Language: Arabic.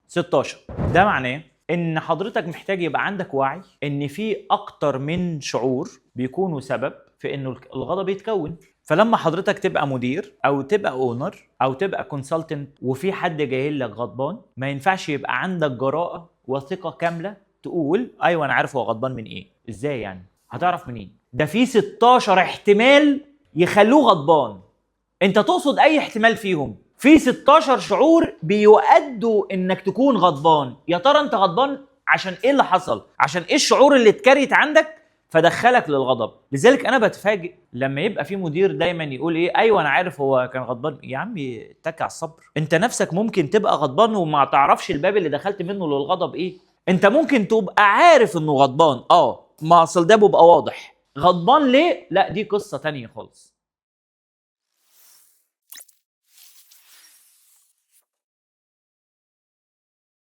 16. ده معناه ان حضرتك محتاج يبقى عندك وعي ان في اكتر من شعور بيكونوا سبب في انه الغضب يتكون. فلما حضرتك تبقى مدير او تبقى اونر او تبقى كونسلتنت وفي حد جاي لك غضبان، ما ينفعش يبقى عندك جراءة وثقة كاملة تقول ايوه انا عارف هو غضبان من ايه. ازاي يعني؟ هتعرف منين؟ ده في 16 احتمال يخلوه غضبان. انت تقصد اي احتمال فيهم؟ في 16 شعور بيؤدوا انك تكون غضبان. يا ترى انت غضبان عشان ايه اللي حصل؟ عشان ايه الشعور اللي اتكريت عندك فدخلك للغضب؟ لذلك انا بتفاجئ لما يبقى في مدير دايما يقول ايه ايوه انا عارف هو كان غضبان. يا عمي اتك على الصبر. انت نفسك ممكن تبقى غضبان وما تعرفش الباب اللي دخلت منه للغضب ايه. انت ممكن تبقى عارف انه غضبان، ما اصل ده بيبقى واضح. غضبان ليه؟ لا دي قصة تانية خالص.